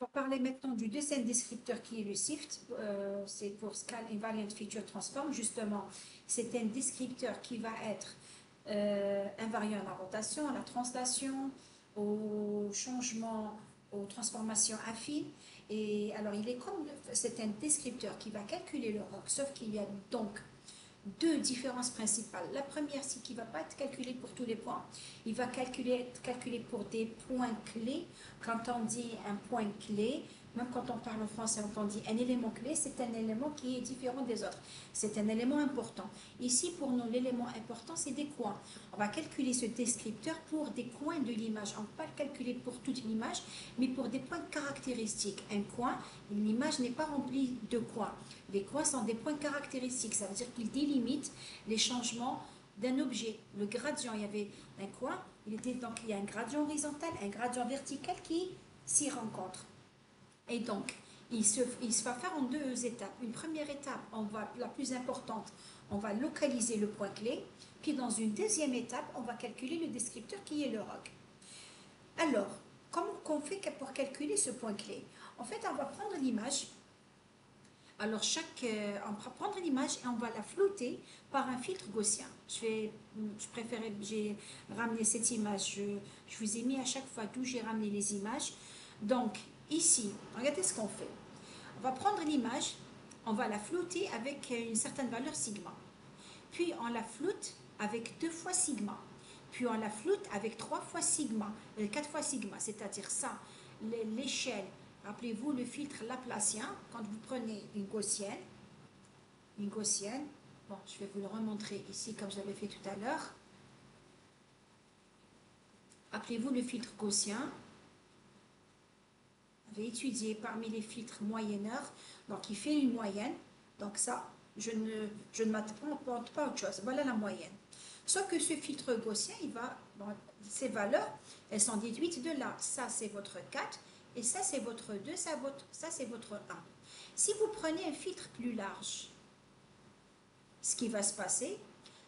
On va parler maintenant du deuxième descripteur qui est le SIFT, c'est pour Scan Invariant Feature Transform. Justement, c'est un descripteur qui va être invariant à la rotation, à la translation, au changement, aux transformations affines. Et alors, c'est un descripteur qui va calculer le ROC, sauf qu'il y a donc deux différences principales. La première, c'est qu'il ne va pas être calculé pour tous les points. Il va être calculé pour des points clés. Quand on dit un point clé, même quand on parle en français, on dit un élément clé, c'est un élément qui est différent des autres. C'est un élément important. Ici, pour nous, l'élément important, c'est des coins. On va calculer ce descripteur pour des coins de l'image. On ne va pas le calculer pour toute l'image, mais pour des points caractéristiques. Un coin, l'image n'est pas remplie de coins. Les coins sont des points caractéristiques. Ça veut dire qu'ils délimitent les changements d'un objet. Le gradient, il y avait un coin, donc il y a un gradient horizontal, un gradient vertical qui s'y rencontrent. Et donc, il se va faire en deux étapes. Une première étape, la plus importante, on va localiser le point clé. Puis dans une deuxième étape, on va calculer le descripteur qui est le ROC. Alors, comment on fait pour calculer ce point clé? En fait, on va prendre l'image. Alors, on va prendre l'image et on va la flouter par un filtre gaussien. J'ai ramené cette image. Je vous ai mis à chaque fois d'où j'ai ramené les images. Donc, ici, regardez ce qu'on fait. On va prendre l'image, on va la flouter avec une certaine valeur sigma. Puis, on la floute avec 2 fois sigma. Puis, on la floute avec 3 fois sigma, 4 fois sigma, c'est-à-dire ça, l'échelle. Rappelez-vous le filtre laplacien, quand vous prenez une gaussienne, bon, je vais vous le remontrer ici comme je l'avais fait tout à l'heure. Rappelez-vous le filtre gaussien, vous avez étudié parmi les filtres moyenneurs, donc il fait une moyenne, donc ça, je ne m'attends pas à autre chose, voilà la moyenne. Sauf que ce filtre gaussien, ces valeurs, elles sont déduites de là. Ça, c'est votre 4, et ça, c'est votre 2, ça, c'est votre 1. Si vous prenez un filtre plus large, ce qui va se passer,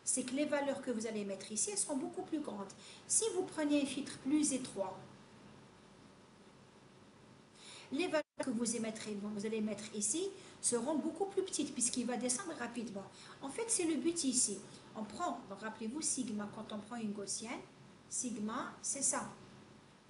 c'est que les valeurs que vous allez mettre ici, elles seront beaucoup plus grandes. Si vous prenez un filtre plus étroit, les valeurs que vous allez mettre ici seront beaucoup plus petites puisqu'il va descendre rapidement. En fait, c'est le but ici. On prend, donc rappelez-vous, sigma, quand on prend une gaussienne, sigma, c'est ça.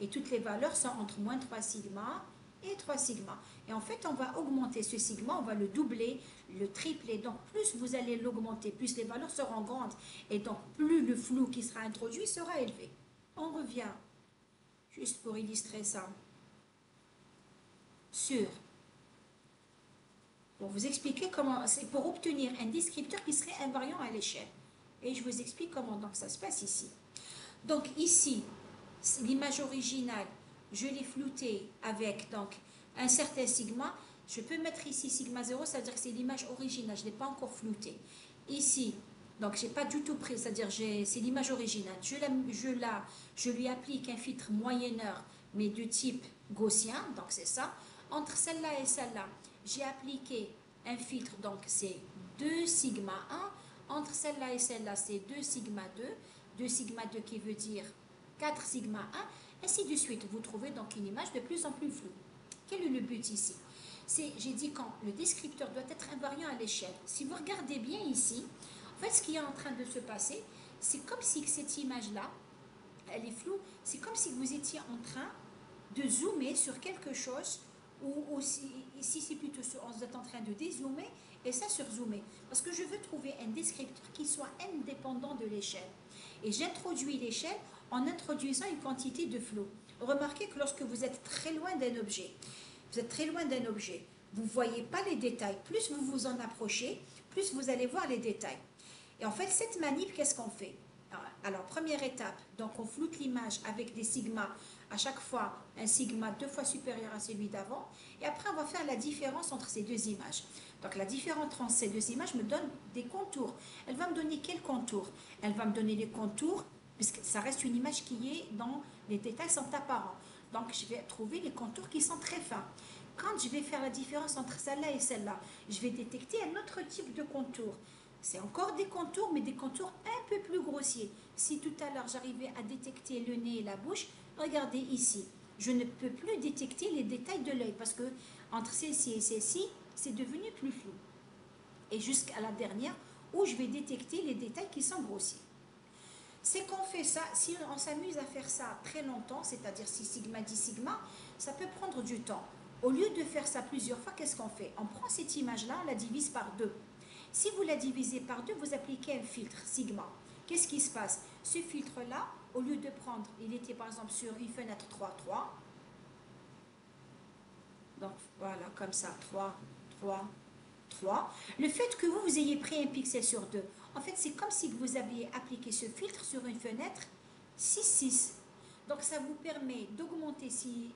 Et toutes les valeurs sont entre moins 3 sigma et 3 sigma. Et en fait, on va augmenter ce sigma, on va le doubler, le tripler. Donc, plus vous allez l'augmenter, plus les valeurs seront grandes. Et donc, plus le flou qui sera introduit sera élevé. On revient, juste pour illustrer ça, sur pour vous expliquer comment, c'est pour obtenir un descripteur qui serait invariant à l'échelle. Et je vous explique comment donc ça se passe ici. Donc ici, l'image originale, je l'ai floutée avec donc un certain sigma. Je peux mettre ici sigma 0, ça veut dire que c'est l'image originale, je ne l'ai pas encore floutée. Ici, donc je n'ai pas du tout pris, c'est-à-dire c'est l'image originale. Je lui applique un filtre moyenneur, mais de type gaussien, donc c'est ça. Entre celle-là et celle-là, j'ai appliqué un filtre, donc c'est 2 sigma 1. Entre celle-là et celle-là, c'est 2 sigma 2. 2 sigma 2 qui veut dire 4 sigma 1, ainsi de suite. Vous trouvez donc une image de plus en plus floue. Quel est le but ici? J'ai dit quand le descripteur doit être invariant à l'échelle. Si vous regardez bien ici, en fait, ce qui est en train de se passer, c'est comme si cette image-là, elle est floue, c'est comme si vous étiez en train de zoomer sur quelque chose ou ici c'est plutôt vous êtes en train de dézoomer et ça surzoomer. Parce que je veux trouver un descripteur qui soit indépendant de l'échelle. Et j'introduis l'échelle en introduisant une quantité de flou. Remarquez que lorsque vous êtes très loin d'un objet, vous ne voyez pas les détails. Plus vous vous en approchez, plus vous allez voir les détails. Et en fait, cette manip, qu'est-ce qu'on fait? Alors, première étape, donc on floute l'image avec des sigmas, à chaque fois un sigma 2 fois supérieur à celui d'avant, et après on va faire la différence entre ces deux images. Donc la différence entre ces deux images me donne des contours. Elle va me donner quels contours? Elle va me donner les contours, puisque ça reste une image qui est dans les détails sont apparents. Donc je vais trouver les contours qui sont très fins. Quand je vais faire la différence entre celle-là et celle-là, je vais détecter un autre type de contour. C'est encore des contours, mais des contours un peu plus grossiers. Si tout à l'heure j'arrivais à détecter le nez et la bouche, regardez ici. je ne peux plus détecter les détails de l'œil parce que entre celle-ci et celle-ci, c'est devenu plus flou. Et jusqu'à la dernière, où je vais détecter les détails qui sont grossiers. C'est qu'on fait ça, si on s'amuse à faire ça très longtemps, c'est-à-dire si sigma dit sigma, ça peut prendre du temps. Au lieu de faire ça plusieurs fois, qu'est-ce qu'on fait? On prend cette image-là, on la divise par deux. Si vous la divisez par deux, vous appliquez un filtre sigma. Qu'est-ce qui se passe? Ce filtre-là, au lieu de prendre, il était par exemple sur une fenêtre 3,3. Donc voilà, comme ça, 3, 3, 3. Le fait que vous ayez pris un pixel sur 2, en fait, c'est comme si vous aviez appliqué ce filtre sur une fenêtre 6, 6. Donc ça vous permet d'augmenter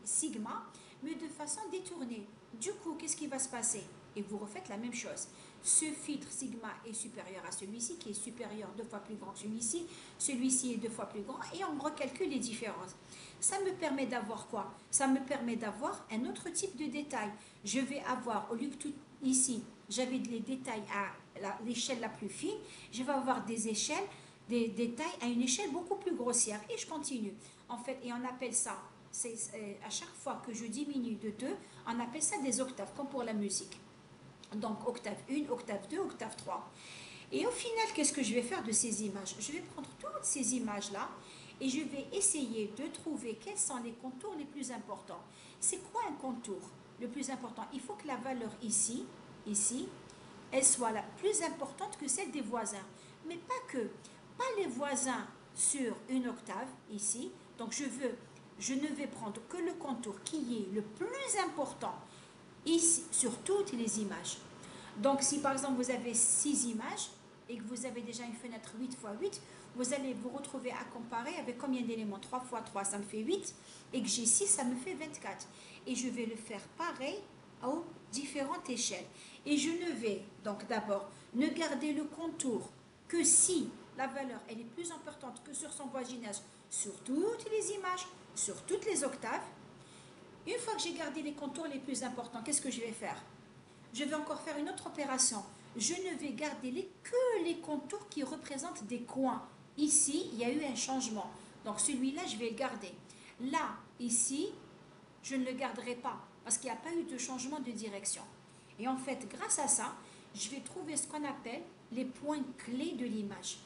sigma, mais de façon détournée. Du coup, qu'est-ce qui va se passer? Et vous refaites la même chose. Ce filtre sigma est supérieur à celui-ci, qui est supérieur 2 fois plus grand que celui-ci. Celui-ci est 2 fois plus grand, et on recalcule les différences. Ça me permet d'avoir quoi? Ça me permet d'avoir un autre type de détail. Je vais avoir, au lieu que tout ici, j'avais les détails à l'échelle la plus fine, je vais avoir des échelles, des détails à une échelle beaucoup plus grossière. Et je continue. En fait, et on appelle ça, à chaque fois que je diminue de 2, on appelle ça des octaves, comme pour la musique. Donc octave 1, octave 2, octave 3. Et au final, qu'est-ce que je vais faire de ces images? Je vais prendre toutes ces images-là et je vais essayer de trouver quels sont les contours les plus importants. C'est quoi un contour le plus important? Il faut que la valeur ici, elle soit la plus importante que celle des voisins. Mais pas que. Pas les voisins sur une octave, ici. Donc je ne vais prendre que le contour qui est le plus important ici, sur toutes les images. Donc si par exemple vous avez 6 images et que vous avez déjà une fenêtre 8 x 8, vous allez vous retrouver à comparer avec combien d'éléments? 3 x 3, ça me fait 8, et que j'ai 6, ça me fait 24. Et je vais le faire pareil aux différentes échelles. Et je ne vais donc d'abord ne garder le contour que si la valeur elle est plus importante que sur son voisinage sur toutes les images, sur toutes les octaves. Une fois que j'ai gardé les contours les plus importants, qu'est-ce que je vais faire? Je vais encore faire une autre opération. Je ne vais garder que les contours qui représentent des coins. Ici, il y a eu un changement. Donc celui-là, je vais le garder. Là, ici, je ne le garderai pas parce qu'il n'y a pas eu de changement de direction. Et en fait, grâce à ça, je vais trouver ce qu'on appelle les points clés de l'image.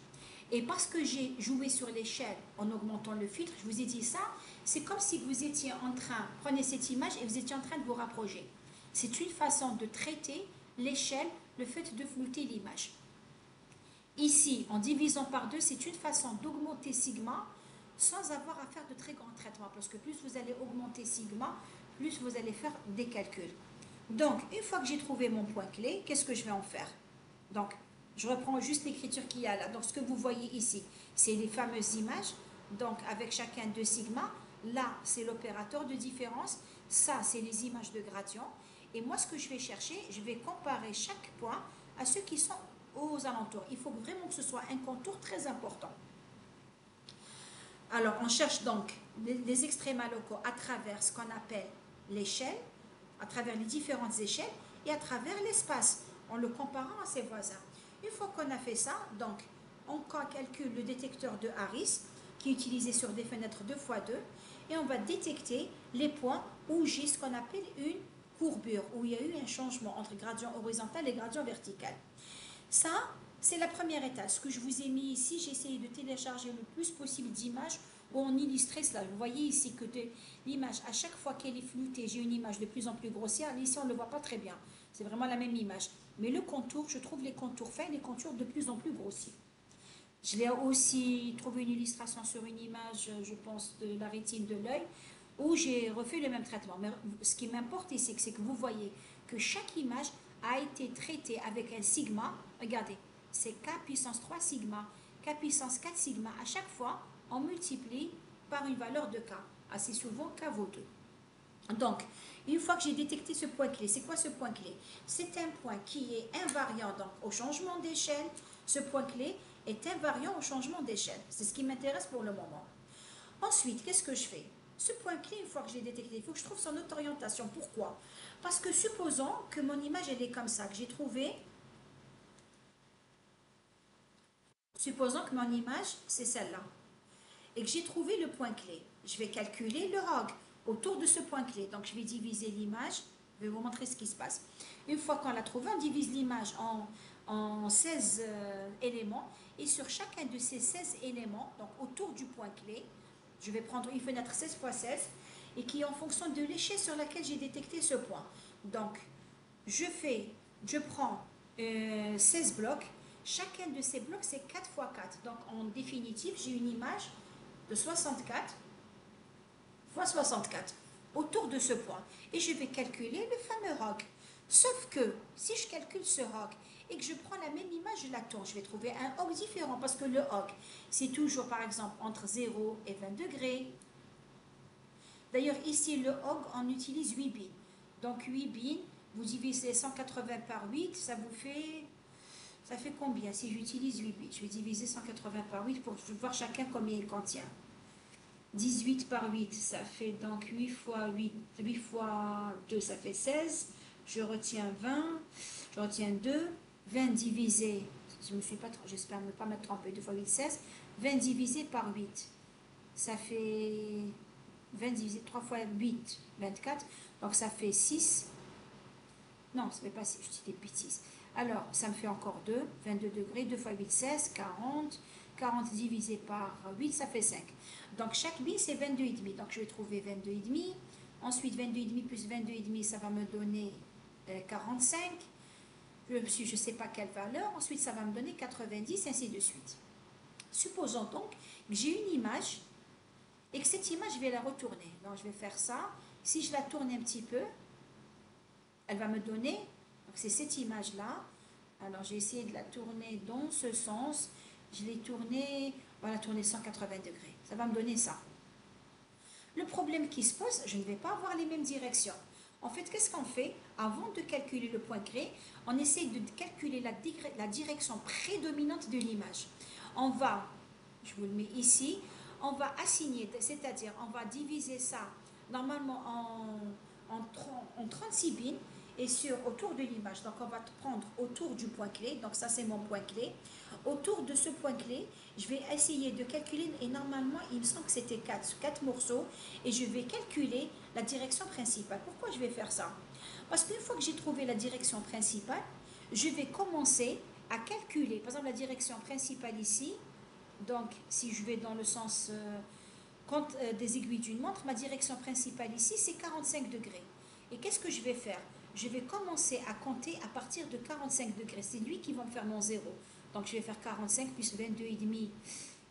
Et parce que j'ai joué sur l'échelle en augmentant le filtre, je vous ai dit ça, c'est comme si vous étiez en train, prenez cette image et vous étiez en train de vous rapprocher. C'est une façon de traiter l'échelle, le fait de flouter l'image. Ici, en divisant par deux, c'est une façon d'augmenter sigma sans avoir à faire de très grands traitements, parce que plus vous allez augmenter sigma, plus vous allez faire des calculs. Donc, une fois que j'ai trouvé mon point clé, qu'est-ce que je vais en faire? Donc, je reprends juste l'écriture qu'il y a là. Donc, ce que vous voyez ici, c'est les fameuses images, donc avec chacun 2 sigma. Là, c'est l'opérateur de différence. Ça, c'est les images de gradient. Et moi, ce que je vais chercher, je vais comparer chaque point à ceux qui sont aux alentours. Il faut vraiment que ce soit un contour très important. Alors, on cherche donc les extrémas locaux à travers ce qu'on appelle l'échelle, à travers les différentes échelles et à travers l'espace, en le comparant à ses voisins. Une fois qu'on a fait ça, donc, on calcule le détecteur de Harris, qui est utilisé sur des fenêtres 2 x 2, et on va détecter les points où j'ai ce qu'on appelle une courbure, où il y a eu un changement entre gradient horizontal et gradient vertical. Ça, c'est la première étape. Ce que je vous ai mis ici, j'ai essayé de télécharger le plus possible d'images où on illustrait cela. Vous voyez ici que l'image, à chaque fois qu'elle est floutée, j'ai une image de plus en plus grossière. Ici, on ne le voit pas très bien. C'est vraiment la même image. Mais le contour, je trouve les contours fins, les contours de plus en plus grossiers. Je l'ai aussi trouvé une illustration sur une image, je pense, de la rétine de l'œil, où j'ai refait le même traitement. Mais ce qui m'importe ici, c'est que vous voyez que chaque image a été traitée avec un sigma. Regardez, c'est K puissance 3 sigma, K puissance 4 sigma. À chaque fois, on multiplie par une valeur de K. Assez souvent, K vaut 2. Donc, une fois que j'ai détecté ce point clé, c'est quoi ce point clé? C'est un point qui est invariant donc, au changement d'échelle. Ce point clé est invariant au changement d'échelle. C'est ce qui m'intéresse pour le moment. Ensuite, qu'est-ce que je fais? Ce point clé, une fois que je l'ai détecté, il faut que je trouve son autre orientation. Pourquoi? Parce que supposons que mon image, elle est comme ça, que j'ai trouvé... Supposons que mon image, c'est celle-là. Et que j'ai trouvé le point clé. Je vais calculer le log. autour de ce point clé. Donc, je vais diviser l'image. Je vais vous montrer ce qui se passe. Une fois qu'on l'a trouvé, on divise l'image en 16 éléments. Et sur chacun de ces 16 éléments, donc autour du point clé, je vais prendre une fenêtre 16 x 16 et qui est en fonction de l'échelle sur laquelle j'ai détecté ce point. Donc, je prends 16 blocs. Chacun de ces blocs, c'est 4 x 4. Donc, en définitive, j'ai une image de 64 x 64 autour de ce point. Et je vais calculer le fameux roc. Sauf que, si je calcule ce roc et que je prends la même image, je la tourne, je vais trouver un roc différent parce que le roc, c'est toujours, par exemple, entre 0 et 20 degrés. D'ailleurs, ici, le roc, on utilise 8 billes. Donc, 8 billes, vous divisez 180 par 8, ça vous fait... Ça fait combien si j'utilise 8 bits? Je vais diviser 180 par 8 pour voir chacun combien il contient. 18 par 8, ça fait donc 8 fois 8, 8 fois 2, ça fait 16. Je retiens 20, je retiens 2. 20 divisé, j'espère ne pas m'être trompé, 2 fois 8, 16. 20 divisé par 8, ça fait 20 divisé 3 fois 8, 24. Donc ça fait 6. Non, ça ne fait pas 6, je dis des bêtises. Alors, ça me fait encore 2, 22 degrés, 2 fois 8, 16, 40. 40 divisé par 8, ça fait 5. Donc, chaque bille, c'est 22,5. Donc, je vais trouver 22,5. Ensuite, 22,5 plus 22,5, ça va me donner 45. Je ne sais pas quelle valeur. Ensuite, ça va me donner 90, ainsi de suite. Supposons donc que j'ai une image et que cette image, je vais la retourner. Donc, je vais faire ça. Si je la tourne un petit peu, elle va me donner, donc c'est cette image-là. Alors, j'ai essayé de la tourner dans ce sens. Je l'ai tournée, on va la tourner 180 degrés. Ça va me donner ça. Le problème qui se pose, je ne vais pas avoir les mêmes directions. En fait, qu'est-ce qu'on fait? Avant de calculer le point clé, on essaye de calculer la direction prédominante de l'image. On va, je vous le mets ici, on va assigner, c'est-à-dire on va diviser ça normalement en 36 bins et autour de l'image. Donc on va prendre autour du point clé, donc ça c'est mon point clé. Autour de ce point clé, je vais essayer de calculer, et normalement il me semble que c'était 4 morceaux, et je vais calculer la direction principale. Pourquoi je vais faire ça? Parce qu'une fois que j'ai trouvé la direction principale, je vais commencer à calculer, par exemple la direction principale ici, donc si je vais dans le sens des aiguilles d'une montre, ma direction principale ici c'est 45 degrés. Et qu'est-ce que je vais faire? Je vais commencer à compter à partir de 45 degrés. C'est lui qui va me faire mon zéro. Donc je vais faire 45 plus 22,5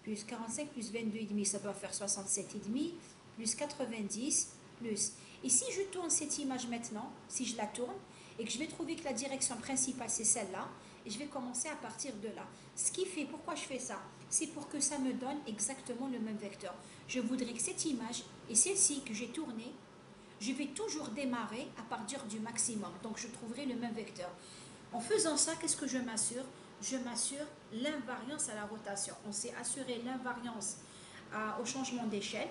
plus 45 plus 22,5, ça va faire 67,5 plus 90 plus. Et si je tourne cette image maintenant, si je la tourne, et que je vais trouver que la direction principale c'est celle-là, et je vais commencer à partir de là. Ce qui fait, pourquoi je fais ça? C'est pour que ça me donne exactement le même vecteur. Je voudrais que cette image et celle-ci que j'ai tournée, je vais toujours démarrer à partir du maximum. Donc je trouverai le même vecteur. En faisant ça, qu'est-ce que je m'assure? Je m'assure l'invariance à la rotation. On s'est assuré l'invariance au changement d'échelle.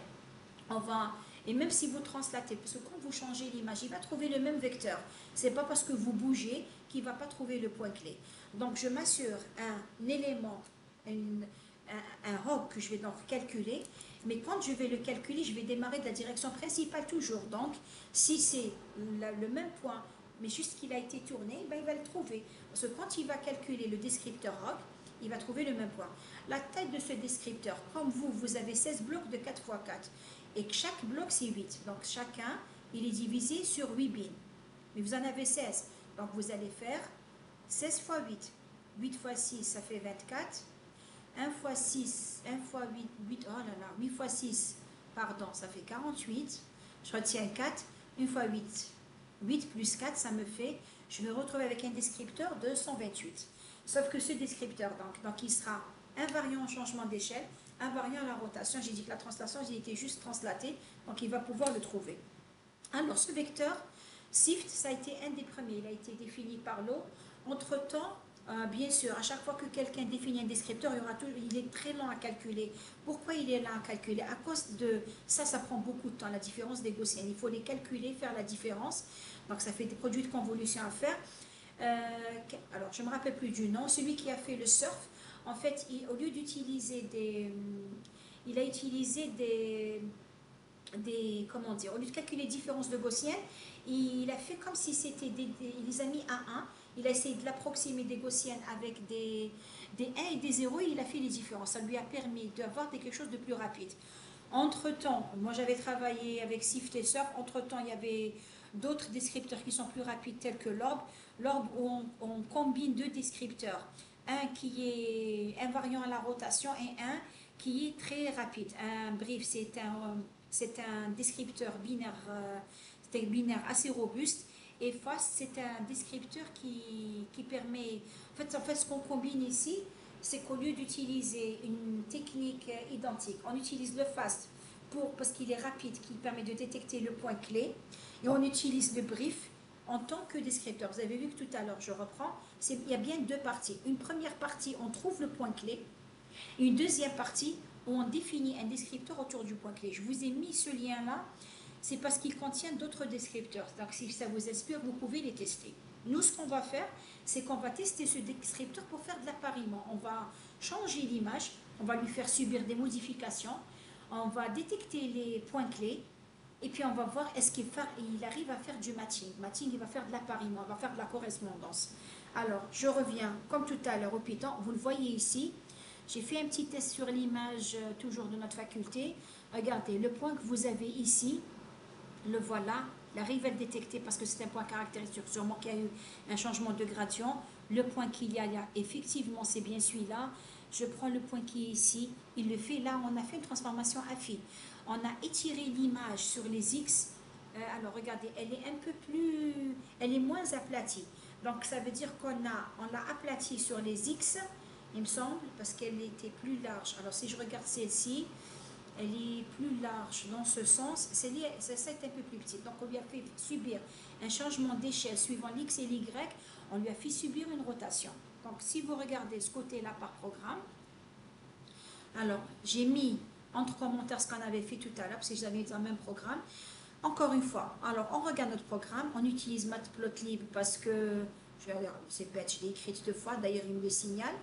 Et même si vous translatez, parce que quand vous changez l'image, il va trouver le même vecteur. Ce n'est pas parce que vous bougez qu'il ne va pas trouver le point clé. Donc je m'assure un élément, un roc que je vais donc calculer, mais quand je vais le calculer, je vais démarrer de la direction principale toujours. Donc si c'est le même point, mais juste qu'il a été tourné, ben il va le trouver. Parce que quand il va calculer le descripteur roc, il va trouver le même point. La taille de ce descripteur, comme vous avez 16 blocs de 4 x 4, et que chaque bloc c'est 8. Donc chacun, il est divisé sur 8 bins. Mais vous en avez 16. Donc vous allez faire 16 x 8. 8 x 6, ça fait 24. 1 x 6, 1 x 8, oh là là, 8 x 6, pardon, ça fait 48. Je retiens 4. 1 x 8, 8 plus 4, ça me fait, je me retrouve avec un descripteur de 128. Sauf que ce descripteur, donc il sera invariant au changement d'échelle, invariant à la rotation. J'ai dit que la translation, j'ai été juste translatée, donc il va pouvoir le trouver. Alors, ce vecteur, SIFT, ça a été un des premiers. Il a été défini par l'eau. Entre-temps, bien sûr, à chaque fois que quelqu'un définit un descripteur, il est très lent à calculer. Pourquoi il est lent à calculer? À cause de ça, ça prend beaucoup de temps, la différence des gaussiennes. Il faut les calculer, faire la différence. Donc, ça fait des produits de convolution à faire. Alors, je ne me rappelle plus du nom. Celui qui a fait le surf, en fait, au lieu d'utiliser il a utilisé comment dire, au lieu de calculer les différences de Gaussienne, il a fait comme si c'était il les a mis à 1. Il a essayé de l'approximer des Gaussiennes avec des 1 et des 0 et il a fait les différences. Ça lui a permis d'avoir quelque chose de plus rapide. Entre-temps, moi j'avais travaillé avec Sift et Surf. Entre-temps, il y avait d'autres descripteurs qui sont plus rapides tels que l'orbe. L'orbe où on combine deux descripteurs. Un qui est invariant à la rotation et un qui est très rapide. Un brief, c'est un descripteur binaire, c'est un binaire assez robuste. Et fast, c'est un descripteur qui permet... En fait, ce qu'on combine ici, c'est qu'au lieu d'utiliser une technique identique, on utilise le fast parce qu'il est rapide, qui permet de détecter le point clé, et on utilise le brief en tant que descripteur. Vous avez vu que tout à l'heure, je reprends, il y a bien deux parties. Une première partie, on trouve le point clé, et une deuxième partie où on définit un descripteur autour du point clé. Je vous ai mis ce lien-là, c'est parce qu'il contient d'autres descripteurs. Donc si ça vous inspire, vous pouvez les tester. Nous, ce qu'on va faire, c'est qu'on va tester ce descripteur pour faire de l'appariement. On va changer l'image, on va lui faire subir des modifications, on va détecter les points clés, et puis on va voir est-ce qu'il arrive à faire du matching. Matching, il va faire de l'appariement, il va faire de la correspondance. Alors, je reviens, comme tout à l'heure, au Python. Vous le voyez ici. J'ai fait un petit test sur l'image, toujours de notre faculté. Regardez, le point que vous avez ici, le voilà. Il arrive à le détecter parce que c'est un point caractéristique. Sûrement qu'il y a eu un changement de gradient. Le point qu'il y a là, effectivement, c'est bien celui-là. Je prends le point qui est ici. Il le fait là. On a fait une transformation affine. On a étiré l'image sur les X. Alors, regardez, elle est un peu plus... Elle est moins aplatie. Donc, ça veut dire on l'a aplatie sur les X, il me semble, parce qu'elle était plus large. Alors, si je regarde celle-ci, elle est plus large dans ce sens. Celle-ci est un peu plus petite. Donc, on lui a fait subir un changement d'échelle suivant l'X et l'Y. On lui a fait subir une rotation. Donc, si vous regardez ce côté-là par programme, alors, j'ai mis entre commentaires ce qu'on avait fait tout à l'heure, parce que j'avais dans le même programme. Encore une fois, alors on regarde notre programme, on utilise Matplotlib parce que, c'est bête, je l'ai écrit deux fois, d'ailleurs il me le signale.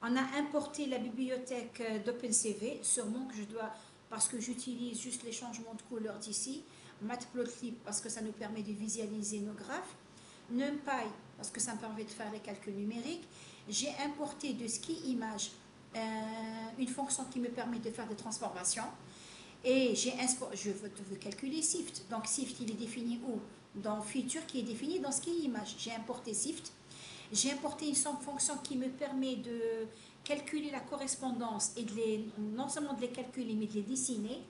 On a importé la bibliothèque d'OpenCV, sûrement que je dois, parce que j'utilise juste les changements de couleur d'ici. Matplotlib parce que ça nous permet de visualiser nos graphes. NumPy parce que ça me permet de faire les calculs numériques. J'ai importé de SkiImage une fonction qui me permet de faire des transformations. Et je veux calculer Sift. Donc Sift, il est défini où? Dans Feature, qui est défini dans SkiImage. J'ai importé Sift. J'ai importé une fonction qui me permet de calculer la correspondance et non seulement de les calculer, mais de les dessiner.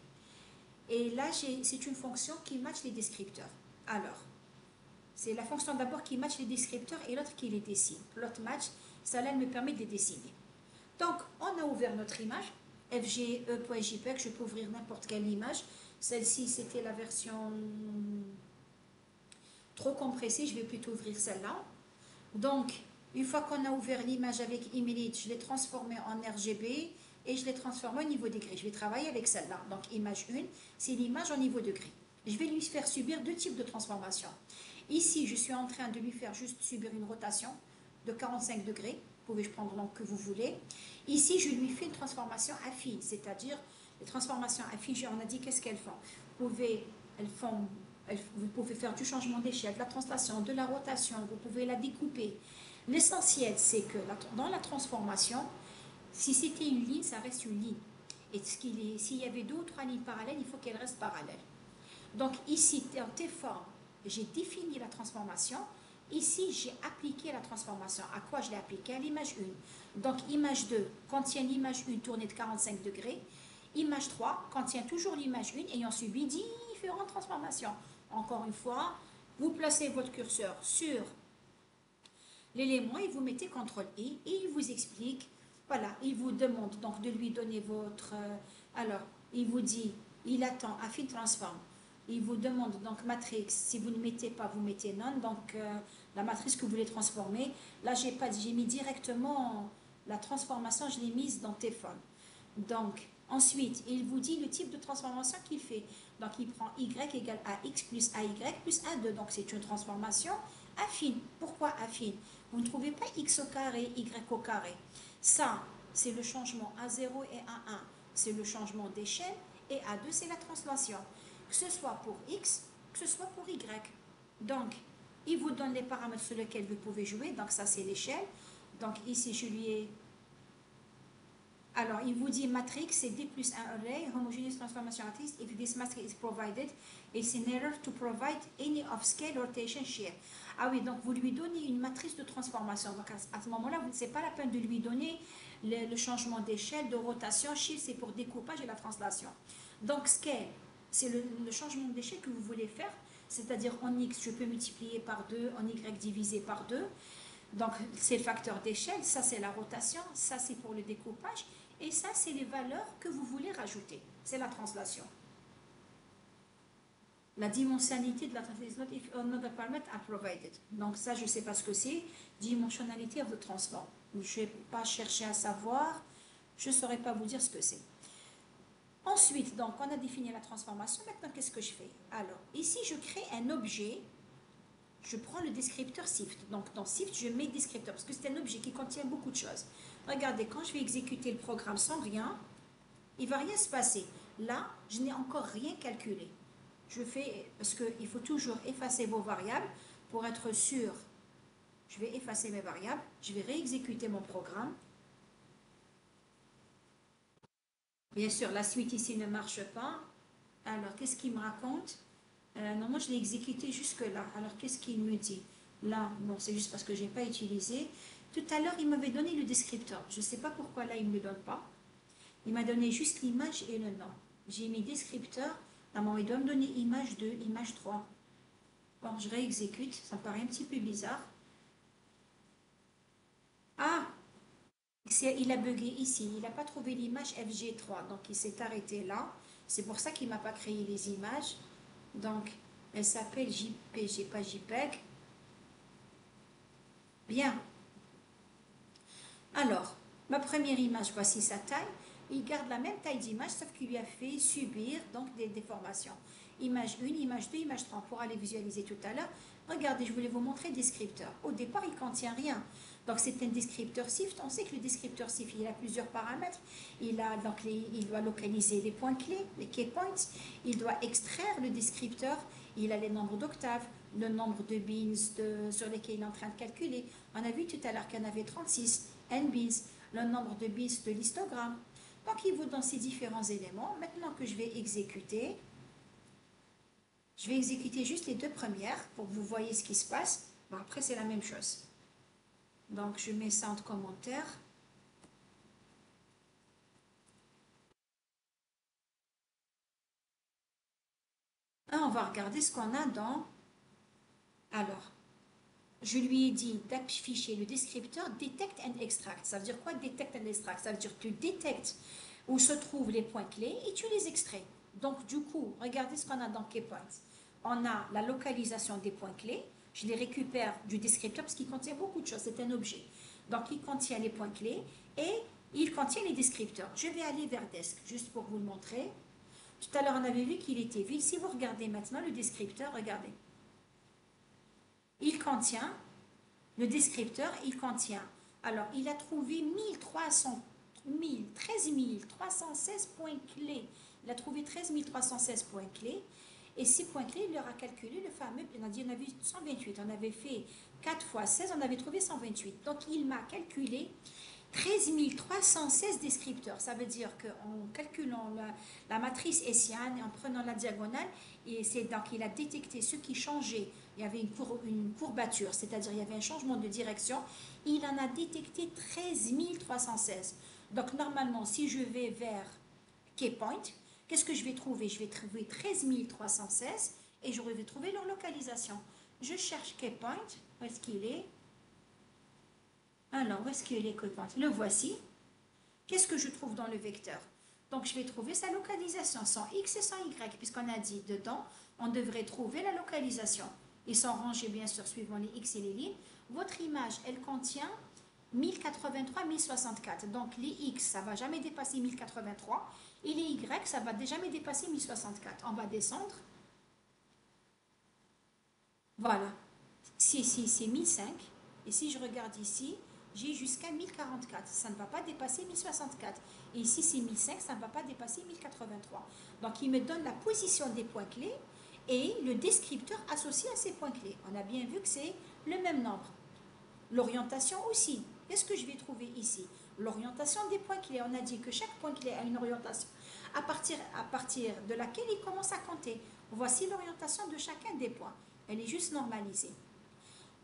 Et là, c'est une fonction qui match les descripteurs. Alors, c'est la fonction d'abord qui match les descripteurs et l'autre qui les dessine. Plot match, ça là, me permet de les dessiner. Donc, on a ouvert notre image. fge.jpg, je peux ouvrir n'importe quelle image. Celle-ci, c'était la version trop compressée. Je vais plutôt ouvrir celle-là. Donc, une fois qu'on a ouvert l'image avec Image, je l'ai transformée en RGB et je l'ai transformée au niveau des gris. Je vais travailler avec celle-là. Donc, image 1, c'est l'image au niveau de gris. Je vais lui faire subir deux types de transformations. Ici, je suis en train de lui faire juste subir une rotation de 45 degrés. Pouvez-je prendre l'angle que vous voulez. Ici, je lui fais une transformation affine, c'est-à-dire les transformations affines, on a dit qu'est-ce qu'elles font. Vous pouvez faire du changement d'échelle, de la translation, de la rotation, vous pouvez la découper. L'essentiel, c'est que dans la transformation, si c'était une ligne, ça reste une ligne. Et s'il y avait deux ou trois lignes parallèles, il faut qu'elles restent parallèles. Donc ici, en T-forme, j'ai défini la transformation. Ici, j'ai appliqué la transformation. À quoi je l'ai appliqué? À l'image 1. Donc, image 2 contient l'image 1 tournée de 45 degrés. Image 3 contient toujours l'image 1 ayant subi différentes transformations. Encore une fois, vous placez votre curseur sur l'élément et vous mettez CTRL-I et il vous explique, voilà, il vous demande donc de lui donner votre... alors, il vous dit, il attend affine transform. Il vous demande donc matrix, si vous ne mettez pas, vous mettez none, donc la matrice que vous voulez transformer. Là, j'ai mis directement la transformation, je l'ai mise dans T-form. Donc, ensuite, il vous dit le type de transformation qu'il fait. Donc, il prend y égale ax plus ay plus a2. Donc, c'est une transformation affine. Pourquoi affine? Vous ne trouvez pas x au carré, y au carré. Ça, c'est le changement A0 et A1. C'est le changement d'échelle. et A2 c'est la translation, que ce soit pour X, que ce soit pour Y. Donc, il vous donne les paramètres sur lesquels vous pouvez jouer, donc ça c'est l'échelle. Donc ici je lui ai... Alors, il vous dit matrix, c'est D plus 1 array, homogeneous transformation matrix. If this matrix is provided, it's an error to provide any of scale, rotation, shear. Ah oui, donc vous lui donnez une matrice de transformation. Donc à ce moment-là, ce n'est pas la peine de lui donner le changement d'échelle, de rotation. Shear, c'est pour découpage et la translation. Donc scale, c'est le changement d'échelle que vous voulez faire. C'est-à-dire en X, je peux multiplier par 2, en Y divisé par 2. Donc c'est le facteur d'échelle, ça c'est la rotation, ça c'est pour le découpage. Et ça, c'est les valeurs que vous voulez rajouter. C'est la translation. La dimensionnalité de la translation, if another parameter are provided. Donc ça, je ne sais pas ce que c'est. Dimensionality of the transform. Je ne vais pas chercher à savoir. Je ne saurais pas vous dire ce que c'est. Ensuite, donc, on a défini la transformation. Maintenant, qu'est-ce que je fais? Alors, ici, je crée un objet. Je prends le descripteur SIFT. Donc, dans SIFT, je mets descripteur parce que c'est un objet qui contient beaucoup de choses. Regardez, quand je vais exécuter le programme sans rien, il ne va rien se passer. Là, je n'ai encore rien calculé. Je fais, parce qu'il faut toujours effacer vos variables pour être sûr. Je vais effacer mes variables. Je vais réexécuter mon programme. Bien sûr, la suite ici ne marche pas. Alors, qu'est-ce qu'il me raconte? Non, moi, je l'ai exécuté jusque-là. Alors, qu'est-ce qu'il me dit? Là, non, c'est juste parce que je n'ai pas utilisé. Tout à l'heure, il m'avait donné le descripteur. Je ne sais pas pourquoi là, il ne me le donne pas. Il m'a donné juste l'image et le nom. J'ai mis descripteur. Normalement, il doit me donner image 2, image 3. Bon, je réexécute. Ça me paraît un petit peu bizarre. Ah, il a bugué ici. Il n'a pas trouvé l'image FG3. Donc, il s'est arrêté là. C'est pour ça qu'il ne m'a pas créé les images. Donc, elle s'appelle JPG, pas JPEG. Bien. Alors, ma première image, voici sa taille. Il garde la même taille d'image, sauf qu'il lui a fait subir donc des déformations. Image 1, image 2, image 3. Pour aller visualiser tout à l'heure, regardez, je voulais vous montrer le descripteur. Au départ, il ne contient rien. Donc, c'est un descripteur SIFT. On sait que le descripteur SIFT, il a plusieurs paramètres. Il doit localiser les points clés, les key points. Il doit extraire le descripteur. Il a les nombres d'octaves, le nombre de bins sur lesquels il est en train de calculer. On a vu tout à l'heure qu'il y en avait 36. N bins, le nombre de bits de l'histogramme. Donc, il vous donne ces différents éléments. Maintenant que je vais exécuter juste les deux premières pour que vous voyez ce qui se passe. Bon, après, c'est la même chose. Donc, je mets ça en commentaire. On va regarder ce qu'on a dans... Alors, je lui ai dit d'afficher le descripteur Detect and Extract. Ça veut dire quoi Detect and Extract? Ça veut dire que tu détectes où se trouvent les points clés et tu les extrais. Donc, du coup, regardez ce qu'on a dans Key Points. On a la localisation des points clés. Je les récupère du descripteur parce qu'il contient beaucoup de choses. C'est un objet. Donc, il contient les points clés et il contient les descripteurs. Je vais aller vers Desk, juste pour vous le montrer. Tout à l'heure, on avait vu qu'il était vide. Si vous regardez maintenant le descripteur, regardez. Il contient, le descripteur, il contient. Alors, il a trouvé 13 316 points clés. Il a trouvé 13 316 points clés. Et ces points clés, il leur a calculé le fameux, on a dit, on avait 128, on avait fait 4 fois 16, on avait trouvé 128. Donc, il m'a calculé 13 316 descripteurs. Ça veut dire qu'en calculant la matrice Hessian et en prenant la diagonale, donc il a détecté ce qui changeait. Il y avait une courbature, c'est-à-dire il y avait un changement de direction. Il en a détecté 13 316. Donc normalement, si je vais vers Key Point, qu'est-ce que je vais trouver? Je vais trouver 13 316 et je vais trouver leur localisation. Je cherche Key Point. Où est-ce qu'il est? Alors, où est-ce qu'il est Key Point? Le voici. Qu'est-ce que je trouve dans le vecteur? Donc, je vais trouver sa localisation, sans X et sans Y, puisqu'on a dit dedans, on devrait trouver la localisation. Ils sont rangés, bien sûr, suivant les X et les lignes. Votre image, elle contient 1083, 1064. Donc, les X, ça ne va jamais dépasser 1083. Et les Y, ça ne va jamais dépasser 1064. On va descendre. Voilà. Si, c'est 1005. Et si je regarde ici, j'ai jusqu'à 1044. Ça ne va pas dépasser 1064. Et ici, c'est 1005, ça ne va pas dépasser 1083. Donc, il me donne la position des points clés et le descripteur associé à ces points clés. On a bien vu que c'est le même nombre. L'orientation aussi. Qu'est-ce que je vais trouver ici? L'orientation des points clés. On a dit que chaque point clé a une orientation à partir de laquelle il commence à compter. Voici l'orientation de chacun des points. Elle est juste normalisée.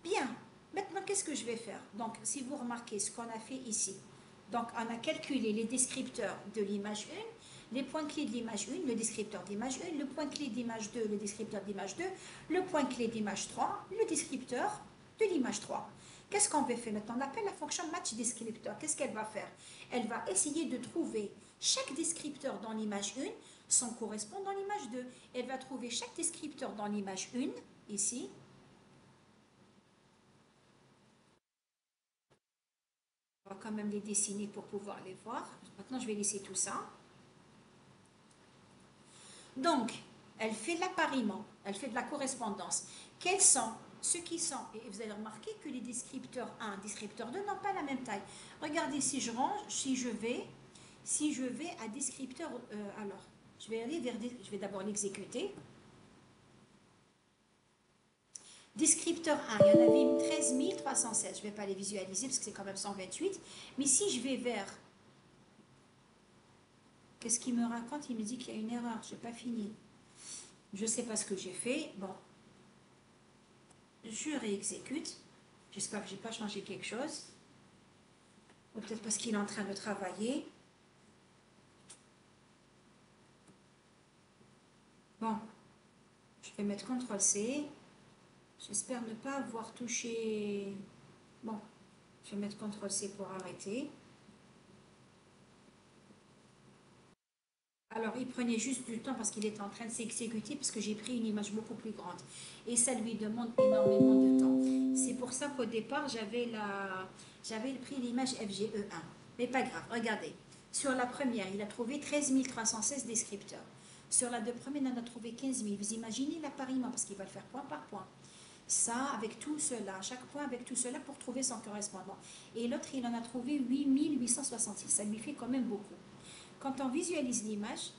Bien. Maintenant, qu'est-ce que je vais faire? Donc, si vous remarquez ce qu'on a fait ici, donc on a calculé les descripteurs de l'image 1, les points clés de l'image 1, le descripteur d'image 1, le point clé d'image 2, le descripteur d'image 2, le point clé d'image 3, le descripteur de l'image 3. Qu'est-ce qu'on va faire maintenant? On appelle la fonction match descripteur. Qu'est-ce qu'elle va faire? Elle va essayer de trouver chaque descripteur dans l'image 1, son correspondant dans l'image 2. Elle va trouver chaque descripteur dans l'image 1, ici. On va quand même les dessiner pour pouvoir les voir. Maintenant, je vais laisser tout ça. Donc, elle fait l'appariement, elle fait de la correspondance. Quels sont ceux qui sont, et vous allez remarquer que les descripteurs 1, descripteurs 2 n'ont pas la même taille. Regardez, si je range, si je vais à descripteur, alors, je vais d'abord l'exécuter. Descripteur 1, il y en avait 13 316. Je ne vais pas les visualiser parce que c'est quand même 128. Mais si je vais vers... Qu'est-ce qu'il me raconte? Il me dit qu'il y a une erreur. Je n'ai pas fini. Je ne sais pas ce que j'ai fait. Bon. Je réexécute. J'espère que je n'ai pas changé quelque chose. Ou peut-être parce qu'il est en train de travailler. Bon. Je vais mettre CTRL-C. J'espère ne pas avoir touché... Bon. Je vais mettre CTRL-C pour arrêter. Alors, il prenait juste du temps parce qu'il était en train de s'exécuter, parce que j'ai pris une image beaucoup plus grande. Et ça lui demande énormément de temps. C'est pour ça qu'au départ, j'avais pris l'image FGE1. Mais pas grave, regardez. Sur la première, il a trouvé 13 316 descripteurs. Sur la deux premières, il en a trouvé 15 000. Vous imaginez l'appariement, parce qu'il va le faire point par point. Ça, avec tout cela, chaque point avec tout cela pour trouver son correspondant. Et l'autre, il en a trouvé 8 866. Ça lui fait quand même beaucoup. Quand on visualise l'image,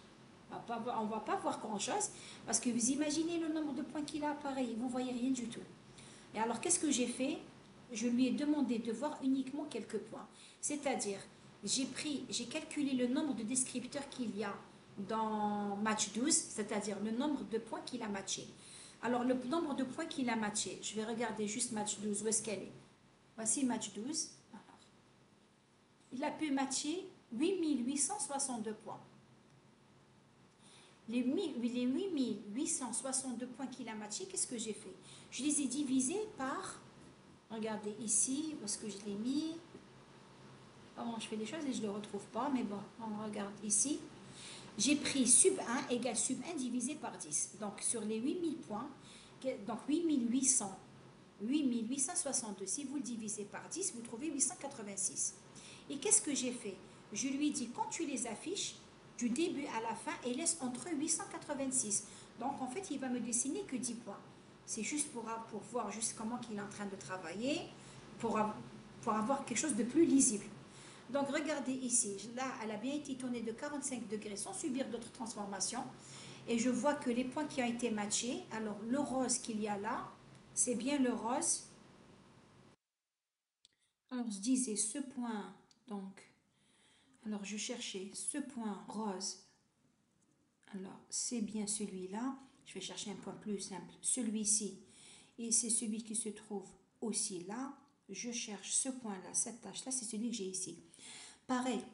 on ne va pas voir grand-chose, parce que vous imaginez le nombre de points qu'il a pareil, vous ne voyez rien du tout. Et alors, qu'est-ce que j'ai fait? Je lui ai demandé de voir uniquement quelques points. C'est-à-dire, j'ai calculé le nombre de descripteurs qu'il y a dans match 12, c'est-à-dire le nombre de points qu'il a matché. Alors, le nombre de points qu'il a matché, je vais regarder juste match 12, où est-ce qu'elle est? Voici match 12. Alors, il a pu matcher 8862 points. Les 8862 points qu'il a matchés, qu'est-ce que j'ai fait? Je les ai divisés par, regardez ici, où est-ce que je l'ai mis? Comment je fais les choses et je ne le retrouve pas, mais bon, on regarde ici. J'ai pris sub 1 égale sub 1 divisé par 10. Donc sur les 8000 points, donc 8862, si vous le divisez par 10, vous trouvez 886. Et qu'est-ce que j'ai fait? Je lui ai dit, quand tu les affiches, du début à la fin, et laisse entre 886. Donc, en fait, il va me dessiner que 10 points. C'est juste pour voir juste comment il est en train de travailler, pour avoir quelque chose de plus lisible. Donc, regardez ici. Là, elle a bien été tournée de 45 degrés sans subir d'autres transformations. Et je vois que les points qui ont été matchés, alors le rose qu'il y a là, c'est bien le rose. Alors, je disais ce point, donc... Alors, je cherchais ce point rose. Alors, c'est bien celui-là. Je vais chercher un point plus simple. Celui-ci. Et c'est celui qui se trouve aussi là. Je cherche ce point-là, cette tâche-là, c'est celui que j'ai ici. Pareil,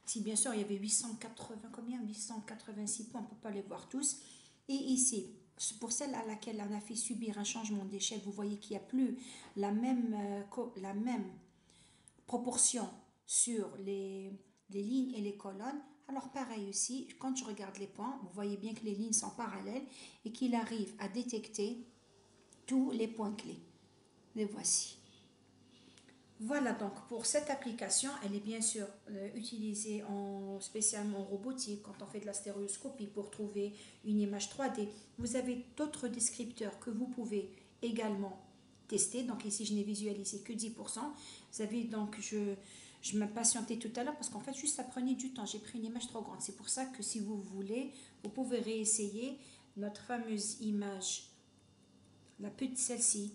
si bien sûr il y avait 880, combien? 886 points, on ne peut pas les voir tous. Et ici, pour celle à laquelle on a fait subir un changement d'échelle, vous voyez qu'il n'y a plus la même proportion sur les lignes et les colonnes. Alors pareil aussi, quand je regarde les points, vous voyez bien que les lignes sont parallèles et qu'il arrive à détecter tous les points clés. Les voici. Voilà donc pour cette application, elle est bien sûr utilisée spécialement en robotique quand on fait de la stéréoscopie pour trouver une image 3D. Vous avez d'autres descripteurs que vous pouvez également tester. Donc ici, je n'ai visualisé que 10%. Vous savez, donc je m'impatientais tout à l'heure parce qu'en fait, juste ça prenait du temps. J'ai pris une image trop grande. C'est pour ça que si vous voulez, vous pouvez réessayer notre fameuse image, la petite celle-ci.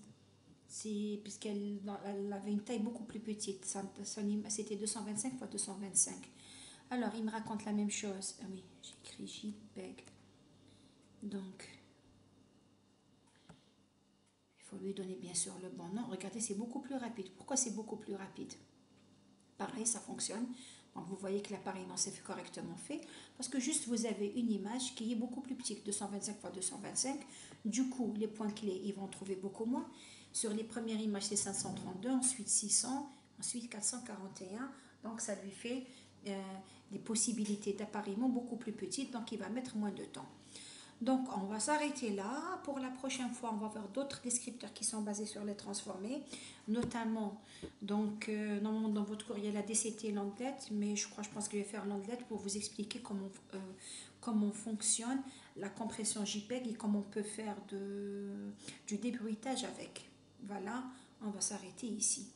C'est puisqu'elle elle avait une taille beaucoup plus petite. C'était 225 x 225. Alors, il me raconte la même chose. Ah oui, j'ai écrit JPEG. Donc, il faut lui donner bien sûr le bon nom. Regardez, c'est beaucoup plus rapide. Pourquoi c'est beaucoup plus rapide? Pareil, ça fonctionne. Donc, vous voyez que l'appareil s'est fait correctement fait. Parce que juste, vous avez une image qui est beaucoup plus petite, 225 x 225. Du coup, les points clés, ils vont trouver beaucoup moins. Sur les premières images, c'est 532, ensuite 600, ensuite 441. Donc, ça lui fait des possibilités d'appariement beaucoup plus petites. Donc, il va mettre moins de temps. Donc, on va s'arrêter là. Pour la prochaine fois, on va voir d'autres descripteurs qui sont basés sur les transformés, notamment, donc, normalement dans votre courrier, la DCT Landlet, mais je pense que je vais faire Landlet pour vous expliquer comment fonctionne la compression JPEG et comment on peut faire du débruitage avec. Voilà, on va s'arrêter ici.